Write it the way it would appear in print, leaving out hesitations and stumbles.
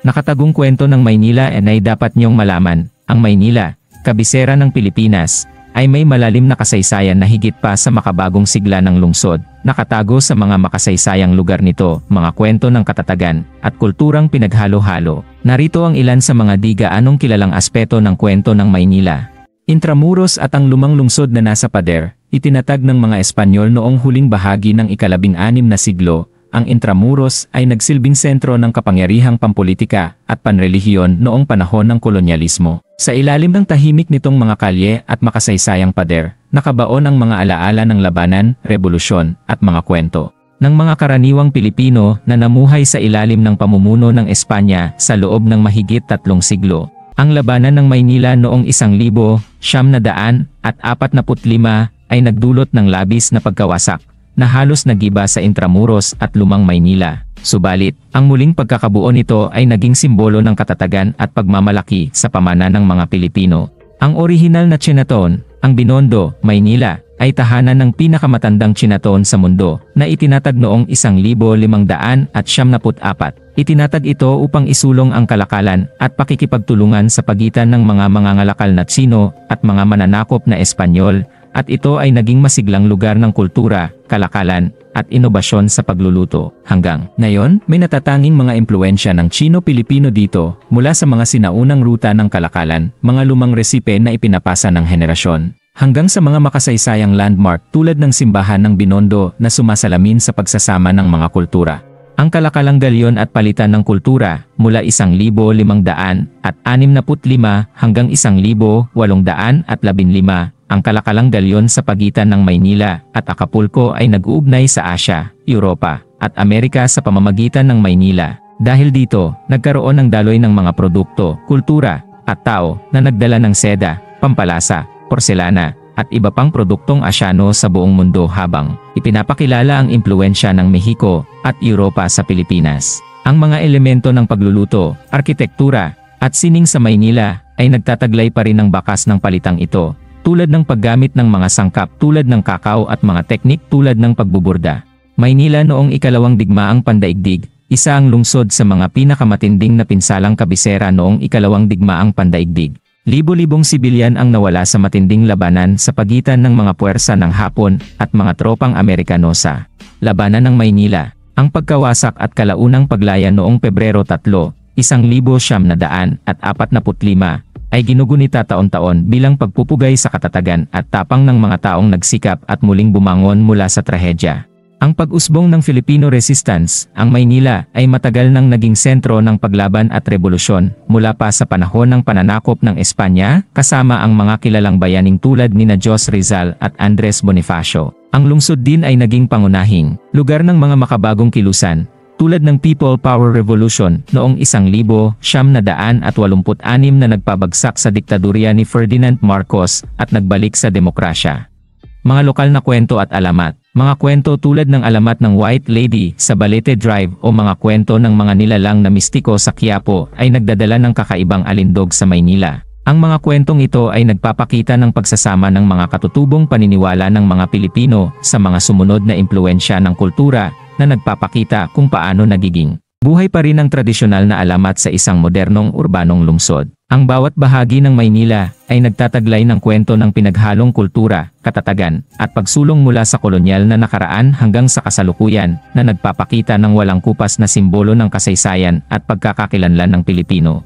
Nakatagong kwento ng Maynila ay dapat niyong malaman, ang Maynila, kabisera ng Pilipinas, ay may malalim na kasaysayan na higit pa sa makabagong sigla ng lungsod. Nakatago sa mga makasaysayang lugar nito, mga kwento ng katatagan, at kulturang pinaghalo-halo. Narito ang ilan sa mga di gaanong kilalang aspeto ng kwento ng Maynila. Intramuros at ang lumang lungsod na nasa pader, itinatag ng mga Espanyol noong huling bahagi ng ika-16 na siglo. Ang Intramuros ay nagsilbing sentro ng kapangyarihang pampolitika at panrelihiyon noong panahon ng kolonyalismo. Sa ilalim ng tahimik nitong mga kalye at makasaysayang pader, nakabaon ang mga alaala ng labanan, revolusyon, at mga kwento ng mga karaniwang Pilipino na namuhay sa ilalim ng pamumuno ng Espanya sa loob ng mahigit 3 siglo. Ang labanan ng Maynila noong 1945 ay nagdulot ng labis na pagkawasak na halos nagiba sa Intramuros at Lumang Maynila. Subalit, ang muling pagkakabuo nito ay naging simbolo ng katatagan at pagmamalaki sa pamana ng mga Pilipino. Ang orihinal na Chinatown, ang Binondo, Maynila, ay tahanan ng pinakamatandang Chinatown sa mundo na itinatag noong 1574. Itinatag ito upang isulong ang kalakalan at pakikipagtulungan sa pagitan ng mga mangangalakal na Tsino at mga mananakop na Espanyol, at ito ay naging masiglang lugar ng kultura, kalakalan, at inobasyon sa pagluluto. Hanggang ngayon, may natatanging mga impluensya ng Chino-Pilipino dito, mula sa mga sinaunang ruta ng kalakalan, mga lumang resipe na ipinapasa ng henerasyon, hanggang sa mga makasaysayang landmark tulad ng simbahan ng Binondo na sumasalamin sa pagsasama ng mga kultura. Ang kalakalang galyon at palitan ng kultura, mula 1565 hanggang 1815, ang kalakalang galyon sa pagitan ng Maynila at Acapulco ay nag-uugnay sa Asya, Europa, at Amerika sa pamamagitan ng Maynila. Dahil dito, nagkaroon ng daloy ng mga produkto, kultura, at tao na nagdala ng seda, pampalasa, porselana, at iba pang produktong Asyano sa buong mundo habang ipinapakilala ang impluensya ng Mexico at Europa sa Pilipinas. Ang mga elemento ng pagluluto, arkitektura, at sining sa Maynila ay nagtataglay pa rin ng bakas ng palitang ito, tulad ng paggamit ng mga sangkap tulad ng kakao at mga teknik tulad ng pagbuburda. Maynila noong ikalawang digmaang pandaigdig, isa ang lungsod sa mga pinakamatinding na pinsalang kabisera noong ikalawang digmaang pandaigdig. Libo-libong sibilyan ang nawala sa matinding labanan sa pagitan ng mga puwersa ng Hapon at mga tropang Amerikano sa labanan ng Maynila. Ang pagkawasak at kalaunang paglaya noong Pebrero 3, 1945 ay ginugunita taon-taon bilang pagpupugay sa katatagan at tapang ng mga taong nagsikap at muling bumangon mula sa trahedya. Ang pag-usbong ng Filipino Resistance, ang Maynila ay matagal nang naging sentro ng paglaban at revolusyon mula pa sa panahon ng pananakop ng Espanya, kasama ang mga kilalang bayaning tulad nina Jos Rizal at Andres Bonifacio. Ang lungsod din ay naging pangunahing lugar ng mga makabagong kilusan, tulad ng People Power Revolution noong 1986 na nagpabagsak sa diktadurya ni Ferdinand Marcos at nagbalik sa demokrasya. Mga lokal na kwento at alamat. Mga kwento tulad ng alamat ng White Lady sa Balete Drive o mga kwento ng mga nilalang na mistiko sa Quiapo ay nagdadala ng kakaibang alindog sa Maynila. Ang mga kwentong ito ay nagpapakita ng pagsasama ng mga katutubong paniniwala ng mga Pilipino sa mga sumunod na impluensya ng kultura na nagpapakita kung paano nagiging buhay pa rin ang tradisyonal na alamat sa isang modernong urbanong lungsod. Ang bawat bahagi ng Maynila ay nagtataglay ng kwento ng pinaghalong kultura, katatagan, at pagsulong mula sa kolonyal na nakaraan hanggang sa kasalukuyan na nagpapakita ng walang kupas na simbolo ng kasaysayan at pagkakakilanlan ng Pilipino.